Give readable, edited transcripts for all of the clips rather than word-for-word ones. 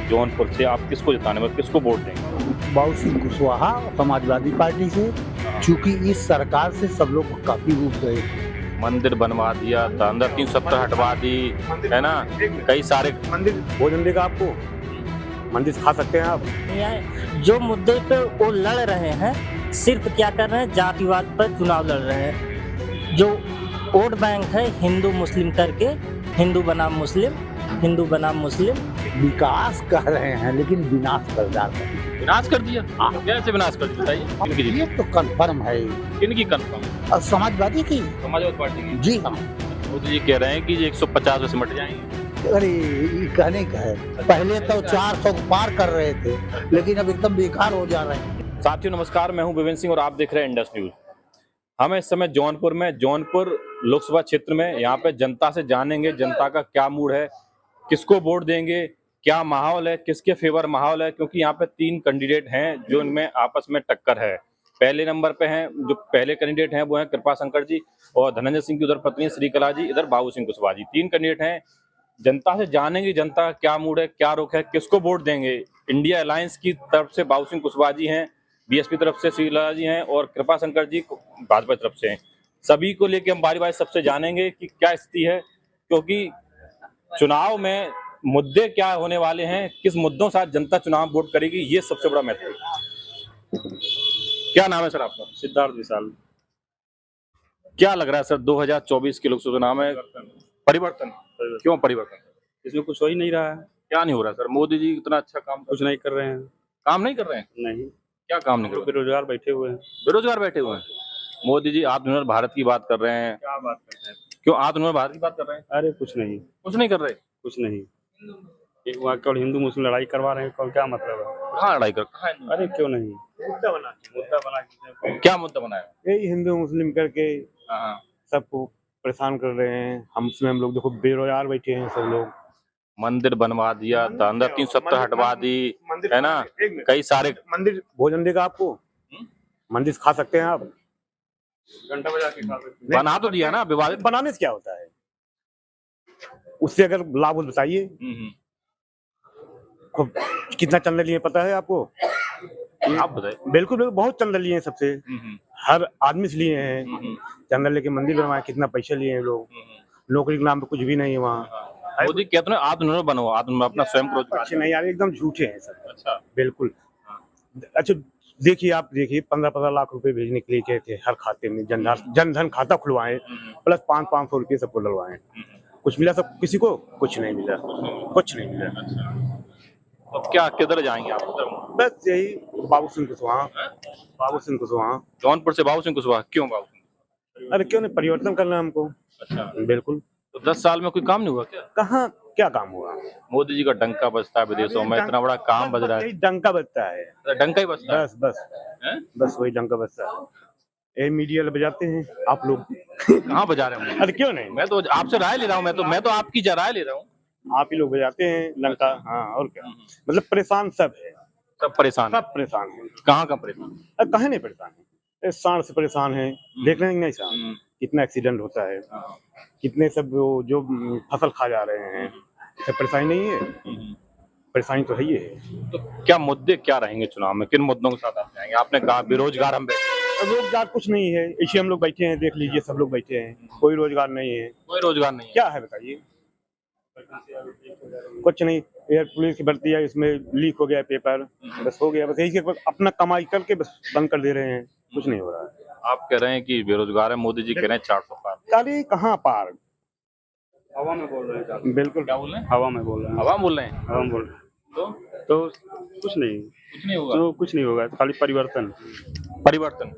जौनपुर से आप किसको जिताने में किसको वोट देंगे? बाबू सिंह कुशवाहा समाजवादी पार्टी से, चूंकि इस सरकार से सब लोग काफी ऊब गए। मंदिर बनवा दिया, अंदर 370 हटवा दी, है ना, कई सारे मंदिर भोजन देगा आपको, मंदिर खा सकते हैं आप। जो मुद्दे पे वो लड़ रहे हैं, सिर्फ क्या कर रहे हैं, जातिवाद पर चुनाव लड़ रहे हैं। जो वोट बैंक है हिंदू मुस्लिम करके, हिंदू बनाम मुस्लिम, हिंदू बनाम मुस्लिम। विकास कर रहे हैं लेकिन विनाश कर डाल रहे हैं। विनाश कर दिया। कैसे विनाश कर दिया बताइए? किनकी जीत? ये तो कन्फर्म है। किनकी कंफर्म? और समाजवादी की। समाजवादी पार्टी की। जी हाँ। मोदी जी कह रहे हैं कि 150 में सिमट जाएंगे। अरे ये कहने का है, पहले तो 400 पार कर रहे थे, लेकिन अब एकदम बेकार हो जा रहे हैं। साथियों नमस्कार, मैं हूं विवेक सिंह और आप देख रहे हैं इंडस न्यूज। हम इस समय जौनपुर में, जौनपुर लोकसभा क्षेत्र में, यहाँ पे जनता से जानेंगे जनता का क्या मूड है, किसको वोट देंगे, क्या माहौल है, किसके फेवर माहौल है, क्योंकि यहाँ पे 3 कैंडिडेट हैं जो इनमें आपस में टक्कर है। पहले नंबर पे हैं, जो पहले कैंडिडेट हैं वो हैं कृपा शंकर जी, और धनंजय सिंह की उधर पत्नी श्रीकला जी, इधर बाबू सिंह कुशवाहा जी। 3 कैंडिडेट हैं। जनता से जानेंगे जनता का क्या मूड है, क्या रुख है, किसको वोट देंगे। इंडिया अलायंस की तरफ से बाबू सिंह कुशवाहा जी हैं, बीएसपी तरफ से श्रीकला जी हैं, और कृपा शंकर जी भाजपा तरफ से हैं। सभी को लेके हम बारी बारी सबसे जानेंगे कि क्या स्थिति है, क्योंकि चुनाव में मुद्दे क्या होने वाले हैं, किस मुद्दों से जनता चुनाव वोट करेगी, ये सबसे बड़ा मैटर है। क्या नाम है सर आपका? सिद्धार्थ विशाल। क्या लग रहा है सर 2024 के लोकसभा चुनाव में परिवर्तन? क्यों परिवर्तन? इसमें कुछ हो ही नहीं रहा है, क्या नहीं हो रहा सर? मोदी जी इतना अच्छा काम कुछ नहीं कर रहे हैं। काम नहीं कर रहे हैं? नहीं, क्या काम नहीं कर रहे? बेरोजगार बैठे हुए हैं। बेरोजगार बैठे हुए हैं। मोदी जी आत्मनिर्भर भारत की बात कर रहे हैं। क्या बात करते हैं? क्यों आत्मनिर्भर भारत की बात कर रहे हैं? अरे कुछ नहीं, कुछ नहीं कर रहे। कुछ नहीं। ये वहाँ केवल हिंदू मुस्लिम लड़ाई करवा रहे हैं, कौन क्या मतलब है? कहाँ लड़ाई कर? अरे क्यों नहीं, मुद्दा बना क्या मुद्दा बनाया? यही हिंदू मुस्लिम करके हाँ। सबको परेशान कर रहे हैं। हम लोग देखो बेरोजगार बैठे हैं सब लोग। मंदिर बनवा दिया, अंदर 370 हटवा दी, है ना, कई सारे मंदिर भोजन देगा आपको, मंदिर खा सकते हैं आप, घंटा बजा के खा सकते हैं। बना तो दिया ना, विवादित। बनाने से क्या होता है, उससे अगर लाभ हो तो बताइए। खूब कितना चंदा लिए पता है आपको? आप बताइए। बिल्कुल बिल्कुल, बहुत चंदा लिए हैं सबसे, हर आदमी से लिए हैं। चंदा लेके मंदिर बनवाए, कितना पैसा लिए हैं लोग। नौकरी के नाम पे कुछ भी नहीं है वहाँ। मोदी कहते हैं आत्मनिर्भर बनो, आत्मनिर्भर अपना स्वयं रोजगार। अच्छे नहीं यार, एकदम झूठे हैं सब। अच्छा, बिल्कुल। अच्छा देखिए, आप देखिए 15-15 लाख रुपए भेजने के लिए कहे थे हर खाते में, जनधन खाता खुलवाए, प्लस 500 रुपये सबको डलवाए। कुछ मिला सब किसी को? कुछ नहीं मिला, कुछ नहीं मिला। अब क्या किधर जाएंगे आप? बस यही बाबू सिंह कुशवाहा, बाबू सिंह कुशवाहा। जौनपुर से बाबू सिंह कुशवाहा। क्यों बाबू सिंह? अरे क्यों नहीं, परिवर्तन करना है हमको। अच्छा, बिल्कुल। तो 10 साल में कोई काम नहीं हुआ क्या? कहाँ क्या काम हुआ? मोदी जी का डंका बजता है विदेशों में, इतना बड़ा काम बज रहा है। यही डंका बजता है, डंका ही बजता है। बस बस हैं? बस वही डंका बजता है। ये मीडिया बजाते हैं आप लोग। कहाँ बजा रहे हैं? अरे क्यों नहीं, मैं तो आपसे राय ले रहा हूँ, मैं तो आपकी राय ले रहा हूँ। आप ही लोग बजाते हैं डंका। हाँ और क्या, मतलब परेशान सब है, सब परेशान है। सब परेशान है। कहाँ का परेशान? अरे कहे नहीं परेशान है, सांड से परेशान है। देख रहे हैं नहीं सांड कितना एक्सीडेंट होता है, कितने सब जो फसल खा जा रहे हैं, सब परेशानी नहीं है? परेशानी तो है ही है। तो क्या मुद्दे क्या रहेंगे चुनाव में, किन मुद्दों के साथ आप जाएंगे? आपने कहा बेरोजगार हम बैठे। रोजगार कुछ नहीं है, इसी हम लोग बैठे हैं, देख लीजिए सब लोग बैठे हैं, कोई रोजगार नहीं है। कोई रोजगार नहीं है। क्या है बताइए? कुछ नहीं, एयर पुलिस की भर्ती है, इसमें लीक हो गया पेपर, बस हो गया, बस यही से अपना कमाई करके बस बंद कर दे रहे हैं, कुछ नहीं हो रहा है। आप कह रहे हैं कि बेरोजगार है, मोदी जी कह रहे हैं 400 पार। अरे कहाँ पार, हवा में बोल रहे हैं। बिल्कुल, क्या बोल रहे हैं? हवा में बोल रहे हैं। हवा बोल रहे हैं? हवा में बोल रहे हैं। तो कुछ नहीं होगा। तो कुछ नहीं होगा, खाली परिवर्तन। परिवर्तन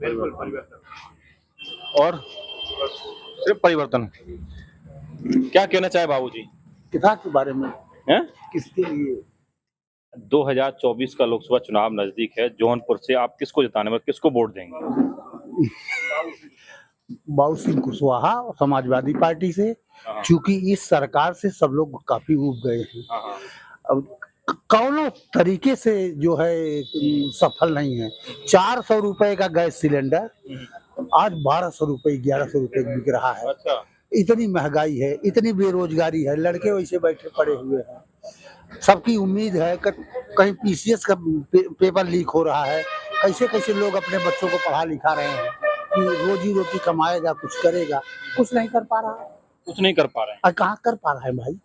और सिर्फ परिवर्तन। क्या कहना चाहे बाबूजी? किताब के बारे में हैं? किसके लिए? 2024 का लोकसभा चुनाव नजदीक है। जौनपुर से आप किसको जिताने में किसको वोट देंगे? बाबू सिंह कुशवाहा समाजवादी पार्टी से, चूंकि इस सरकार से सब लोग काफी ऊब गए हैं। अब कौनो तरीके से जो है सफल नहीं है। 400 रुपए का गैस सिलेंडर आज 1200 रुपए 1100 रुपए बिक रहा है। अच्छा। इतनी महंगाई है, इतनी बेरोजगारी है, लड़के वैसे बैठे पड़े हुए हैं। सबकी उम्मीद है कि कहीं पीसीएस का पेपर लीक हो रहा है, कैसे कैसे लोग अपने बच्चों को पढ़ा लिखा रहे हैं कि रोजी रोटी कमाएगा, कुछ करेगा, कुछ नहीं कर पा रहा है। कुछ नहीं कर पा रहे हैं। और कहाँ कर पा रहा है भाई?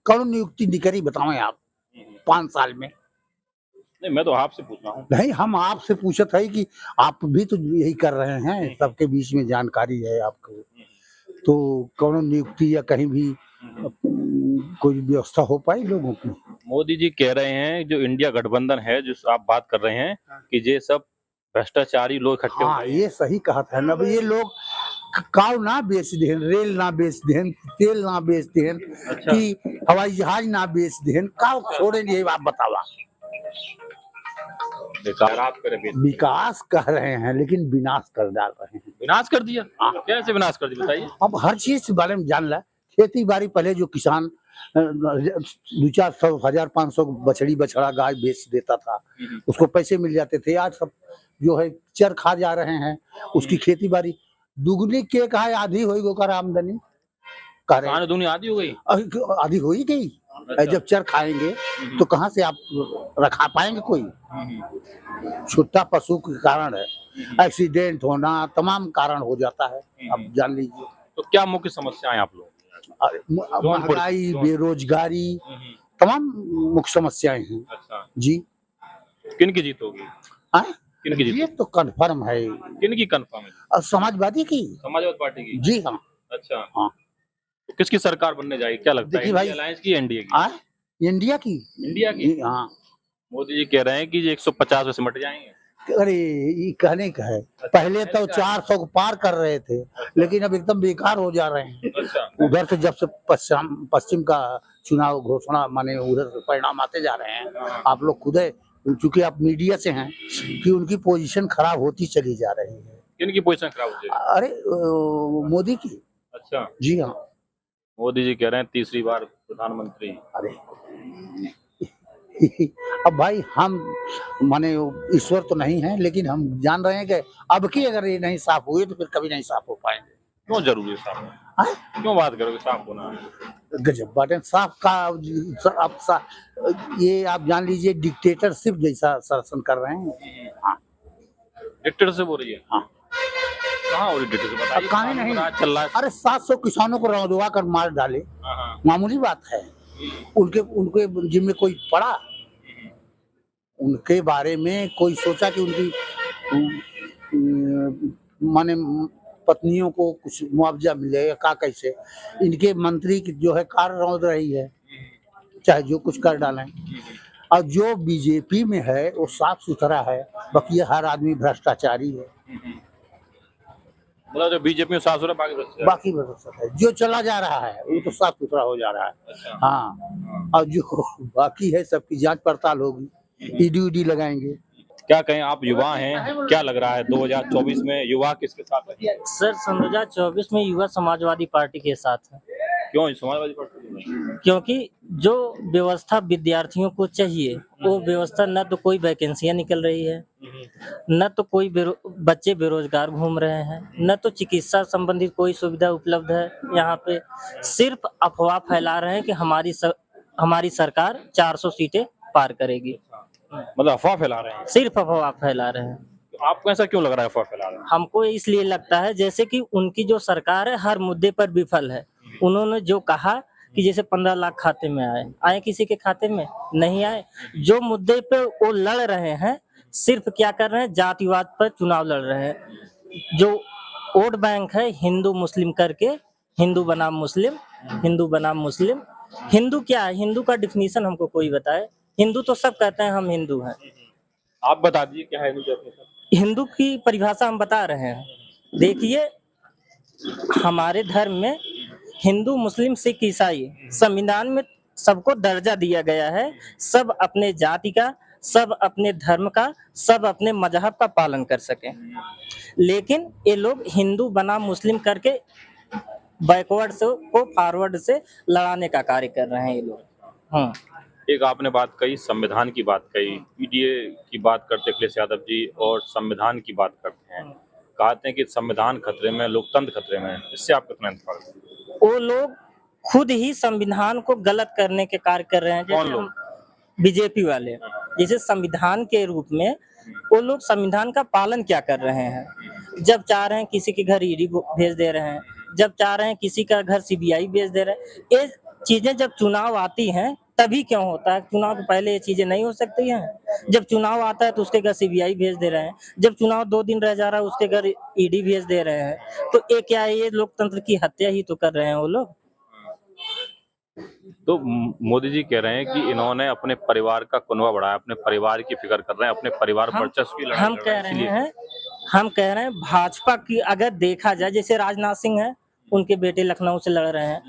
कौन नियुक्ति निकली बताएं आप 5 साल में? नहीं, मैं तो आपसे पूछ रहा हूँ। नहीं, हम आपसे पूछत है कि आप भी तो यही कर रहे हैं, सबके बीच में जानकारी है आपको, तो कौन नियुक्ति या कहीं भी कोई व्यवस्था हो पाई लोगों की? मोदी जी कह रहे हैं जो इंडिया गठबंधन है, जो आप बात कर रहे हैं कि ये सब भ्रष्टाचारी लोग इकट्ठे हो हाँ, गए हैं। ये सही कहा था ना भाई, ये लोग काव ना बेच देन, रेल ना बेच देन, तेल ना बेच देन, अच्छा। कि हवाई जहाज ना बेच देन, काव छोड़े ये आप बतावा। बेकार आप करे बेच। विकास कह रहे हैं लेकिन विनाश कर डाल रहे हैं। विनाश कर दिया? कैसे विनाश कर दिया बताइए? अब हर चीज के बारे में जान ला। खेती बाड़ी पहले जो किसान 200-400 1,500 बछड़ी बछड़ा गाय बेच देता था, उसको पैसे मिल जाते थे। आज सब जो है चर खा जा रहे हैं, उसकी खेती बाड़ी दुगनी के कहा आधी हो गई कर आमदनी कर किसान दुनिया आधी हो गई। आधी हो ही गई। अच्छा। जब चर खाएंगे तो कहाँ से आप रखा पाएंगे? कोई छुट्टा पशु के कारण है, एक्सीडेंट होना तमाम कारण हो जाता है। अब जान लीजिए, तो क्या मुख्य समस्याएं आप लोग? महंगाई, बेरोजगारी, तमाम मुख्य समस्याएं हैं। अच्छा, जी किन की जीत होगी? हाँ? किन की ये जीत? तो कन्फर्म है, किन की कंफर्म है? और समाजवादी की। समाजवादी पार्टी की। जी हाँ। अच्छा। हाँ। तो किसकी सरकार बनने जाएगी, क्या लगता है? देखिए भाई, अलायंस की, एनडीए की? इंडिया की। इंडिया की। जी हाँ। मोदी जी कह रहे हैं कि ये 150 में सिमट जाएंगे। अरे ये कहने का है, पहले तो 400 को पार कर रहे थे, लेकिन अब एकदम बेकार हो जा रहे हैं। अच्छा। उधर से जब से पश्चिम का चुनाव घोषणा माने उधर से परिणाम आते जा रहे हैं, आप लोग खुद है, क्योंकि आप मीडिया से हैं, कि उनकी पोजीशन खराब होती चली जा रही है। किन की पोजीशन खराब हो जाएगी? अरे मोदी की। अच्छा। जी हाँ। मोदी जी कह रहे हैं तीसरी बार प्रधानमंत्री। अरे अब भाई हम माने ईश्वर तो नहीं है, लेकिन हम जान रहे हैं कि अब की अगर ये नहीं साफ हुए तो फिर कभी नहीं साफ हो पाएंगे। क्यों जरूरी है साफ? हाँ? क्यों बात करोगे साफ होना? गजब बात है साफ का। ये आप जान लीजिए डिक्टेटरशिप जैसा शासन कर रहे हैं। हाँ। डिक्टेटरशिप हो रही है? हाँ। कहाँ हो रही डिक्टेटरशिप बताइए? कहाँ नहीं। राज चल रहा है। अरे 700 किसानों को रौंदवा कर मार डाले, हाँ। मामूली बात है? उनके जिम्मे कोई पड़ा? उनके बारे में कोई सोचा कि उनकी माने पत्नियों को कुछ मुआवजा मिलेगा का? कैसे इनके मंत्री की जो है कार रौंद रही है, चाहे जो कुछ कर डालें। और जो बीजेपी में है वो साफ सुथरा है, बाकी हर आदमी भ्रष्टाचारी है। मतलब जो बीजेपी में साफ सुथरा, बाकी भ्रष्टाचार है। जो चला जा रहा है वो तो साफ सुथरा हो जा रहा है। अच्छा। हाँ, और जो बाकी है सबकी जांच पड़ताल होगी, ईडी उडी लगाएंगे। क्या कहें, आप युवा हैं, क्या लग रहा है 2024 में युवा किसके साथ है? सर 2024 में युवा समाजवादी पार्टी के साथ है। क्यों समाजवादी पार्टी में? क्योंकि जो व्यवस्था विद्यार्थियों को चाहिए वो व्यवस्था न तो कोई वैकेंसियां निकल रही है, न तो कोई बच्चे बेरोजगार घूम रहे हैं, न तो चिकित्सा संबंधित कोई सुविधा उपलब्ध है। यहाँ पे सिर्फ अफवाह फैला रहे हैं कि हमारी सरकार 400 सीटें पार करेगी। मतलब अफवाह फैला रहे हैं? सिर्फ अफवाह फैला रहे हैं। तो आपको ऐसा क्यों लग रहा है अफवाह फैला रहे हैं? हमको इसलिए लगता है जैसे कि उनकी जो सरकार है हर मुद्दे पर विफल है। उन्होंने जो कहा कि जैसे 15 लाख खाते में आए किसी के खाते में नहीं आए। जो मुद्दे पे वो लड़ रहे हैं सिर्फ क्या कर रहे हैं, जातिवाद पर चुनाव लड़ रहे हैं। जो वोट बैंक है हिंदू मुस्लिम करके, हिंदू बनाम मुस्लिम, हिंदू बनाम मुस्लिम। हिंदू क्या है? हिंदू का डिफिनीशन हमको कोई बताए। हिंदू तो सब कहते हैं हम हिंदू हैं। आप बता दीजिए क्या है हिंदू? हिंदू की परिभाषा हम बता रहे हैं। देखिए हमारे धर्म में हिंदू मुस्लिम सिख ईसाई संविधान में सबको दर्जा दिया गया है। सब अपने जाति का, सब अपने धर्म का, सब अपने मजहब का पालन कर सके। लेकिन ये लोग हिंदू बनाम मुस्लिम करके बैकवर्ड से को फॉरवर्ड से लड़ाने का कार्य कर रहे हैं ये लोग। एक आपने बात कही, संविधान की बात कही, पीडीए की बात करते अखिलेश यादव जी, और संविधान की बात करते हैं, कहते हैं कि संविधान खतरे में, लोकतंत्र खतरे में। इससे आप कितना इत्तेफाक? वो लोग खुद ही संविधान को गलत करने के कार्य कर रहे हैं। कौन जैसे लोग? बीजेपी वाले, जैसे संविधान के रूप में वो लोग संविधान का पालन क्या कर रहे हैं। जब चाह रहे हैं किसी के घर ईडी भेज दे रहे हैं, जब चाह रहे हैं किसी का घर सीबीआई भेज दे रहे हैं। ये चीजें जब चुनाव आती हैं तभी क्यों होता है? चुनाव के पहले ये चीजें नहीं हो सकती हैं? जब चुनाव आता है तो उसके घर सीबीआई भेज दे रहे हैं, जब चुनाव 2 दिन रह जा रहा है उसके घर ईडी भेज दे रहे हैं। तो ये क्या है? ये लोकतंत्र की हत्या ही तो कर रहे हैं वो लोग। तो मोदी जी कह रहे हैं कि इन्होंने अपने परिवार का कुनबा बढ़ाया, अपने परिवार की फिक्र कर रहे हैं, अपने परिवार वर्चस्व की लड़ाई हम लड़ कह हैं, रहे इसलिए। हैं हम कह रहे हैं भाजपा की अगर देखा जाए, जैसे राजनाथ सिंह है, उनके बेटे लखनऊ से लड़ रहे हैं,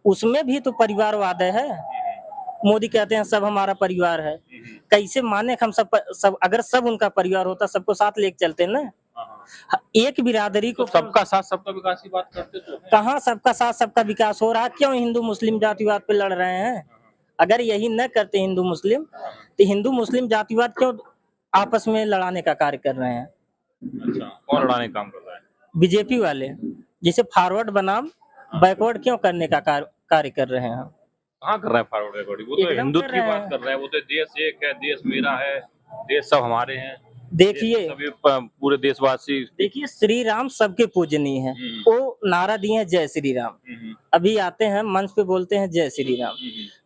उसमें भी तो परिवारवाद है। मोदी कहते हैं सब हमारा परिवार है। कैसे माने हम सब अगर सब उनका परिवार होता सबको साथ लेके चलते ना। एक बिरादरी को तो सबका साथ सबका विकास की बात करते तो कहाँ सबका साथ सबका विकास हो रहा है? क्यों हिंदू मुस्लिम जातिवाद पे लड़ रहे हैं? अगर यही न करते हिंदू मुस्लिम, तो हिंदू मुस्लिम जातिवाद क्यों आपस में लड़ाने का कार्य कर रहे हैं? अच्छा, कौन लड़ाने का काम कर रहा है? बीजेपी वाले जैसे फॉरवर्ड बनाम बैकवर्ड क्यों करने का कार्य कर रहे हैं? कहाँ कर रहे हैं फॉरवर्ड बैकवर्ड? वो तो एकदम हिंदुत्व कर की रहे बात हैं। कर रहे हैं। वो तो देश एक है, देश मेरा है, देश सब हमारे हैं, देखिए सभी पूरे देशवासी। देखिए श्री राम सबके पूजनीय है। वो नारा दिए हैं जय श्री राम। अभी आते हैं मंच पे बोलते हैं जय श्री राम,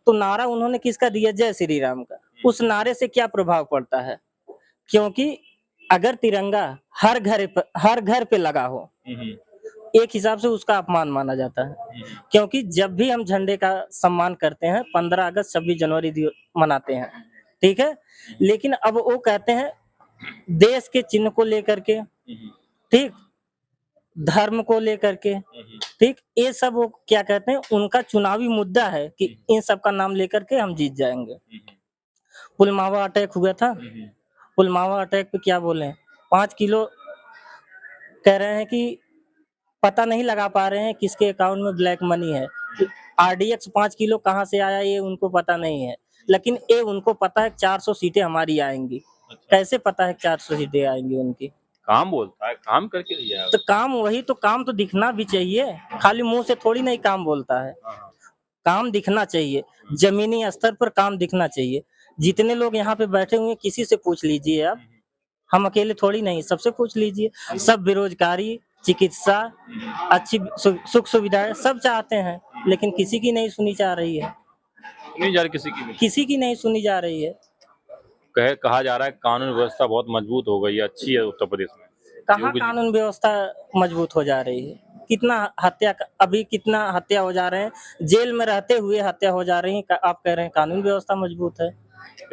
तो नारा उन्होंने किसका दिया? जय श्री राम का। उस नारे से क्या प्रभाव पड़ता है? क्योंकि अगर तिरंगा हर घर पे लगा हो, एक हिसाब से उसका अपमान माना जाता है। क्योंकि जब भी हम झंडे का सम्मान करते हैं, 15 अगस्त 26 जनवरी मनाते हैं, ठीक है, लेकिन अब वो कहते हैं देश के चिन्ह को लेकर के, ठीक, धर्म को लेकर के, ठीक, ये सब वो क्या कहते हैं, उनका चुनावी मुद्दा है कि इन सब का नाम लेकर के हम जीत जाएंगे। पुलवामा अटैक हुआ था, पुलवामा अटैक पे क्या बोले, 5 किलो कह रहे हैं कि पता नहीं लगा पा रहे हैं किसके अकाउंट में ब्लैक मनी है। आरडीएक्स 5 किलो कहाँ से आया ये उनको पता नहीं है, लेकिन ये उनको पता है 400 सीटें हमारी आएंगी। कैसे पता है 400 सीटें आएंगी उनकी? काम बोलता है, काम करके लिया है। तो काम वही तो, काम तो दिखना भी चाहिए, खाली मुंह से थोड़ी नहीं काम बोलता है। काम दिखना चाहिए, जमीनी स्तर पर काम दिखना चाहिए। जितने लोग यहाँ पे बैठे हुए किसी से पूछ लीजिए आप, हम अकेले थोड़ी नहीं, सबसे पूछ लीजिए। सब बेरोजगारी, चिकित्सा, अच्छी सुख सुविधाएं सब चाहते हैं, लेकिन किसी की नहीं सुनी जा रही है। नहीं जा रही किसी की नहीं सुनी जा रही है। कहा जा रहा है कानून व्यवस्था बहुत मजबूत हो गई है, अच्छी है उत्तर प्रदेश में। कहाँ कानून व्यवस्था मजबूत हो जा रही है? अभी कितना हत्या हो जा रहे हैं, जेल में रहते हुए हत्या हो जा रही है। आप कह रहे हैं कानून व्यवस्था मजबूत है?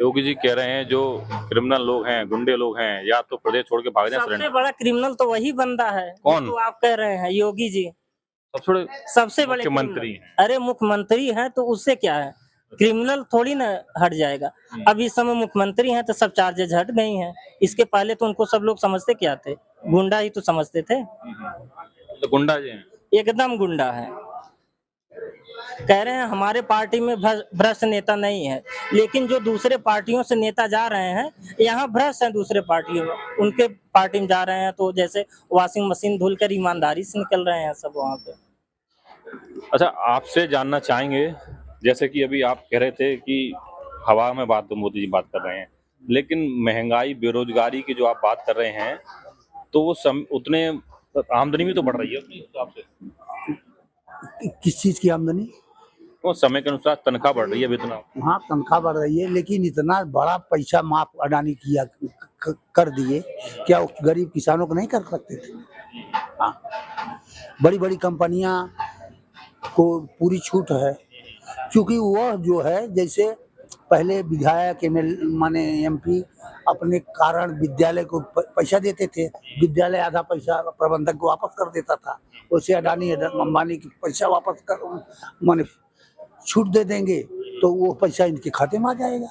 योगी जी कह रहे हैं जो क्रिमिनल लोग हैं, गुंडे लोग हैं, या तो प्रदेश छोड़ के भाग जाए। सबसे बड़ा क्रिमिनल तो वही बंदा है। कौन? तो आप कह रहे हैं योगी जी सबसे बड़े मुख्यमंत्री हैं। अरे मुख्यमंत्री हैं तो उससे क्या है, क्रिमिनल थोड़ी ना हट जाएगा। अब इस समय मुख्यमंत्री हैं तो सब चार्जेज हट गई हैं। इसके पहले तो उनको सब लोग समझते क्या थे? गुंडा ही तो समझते थे। तो गुंडा जी हैं, एकदम गुंडा है। कह रहे हैं हमारे पार्टी में भ्रष्ट नेता नहीं है, लेकिन जो दूसरे पार्टियों से नेता जा रहे हैं, यहाँ भ्रष्ट हैं दूसरे पार्टियों में, उनके पार्टी में जा रहे हैं तो जैसे वॉशिंग मशीन धुलकर ईमानदारी से निकल रहे हैं सब वहाँ पे। अच्छा, आपसे जानना चाहेंगे, जैसे कि अभी आप कह रहे थे कि हवा में बात तो मोदी जी बात कर रहे हैं, लेकिन महंगाई बेरोजगारी की जो आप बात कर रहे हैं, तो वो उतने आमदनी भी तो बढ़ रही है अपने हिसाब से। किस चीज की आमदनी? वो समय के अनुसार तनख्वाह बढ़ रही है इतना। हाँ, तनख्वाह बढ़ रही है, लेकिन इतना बड़ा पैसा माफ अडानी किया कर दिए, क्या गरीब किसानों को नहीं कर सकते थे? हाँ, बड़ी बड़ी कंपनियां को पूरी छूट है, क्योंकि वह जो है जैसे पहले विधायक माने एमपी अपने कारण विद्यालय को पैसा देते थे, विद्यालय आधा पैसा प्रबंधक को वापस कर देता था। वैसे अडानी अंबानी की पैसा वापस कर माने छूट दे देंगे तो वो पैसा इनके खाते में आ जाएगा।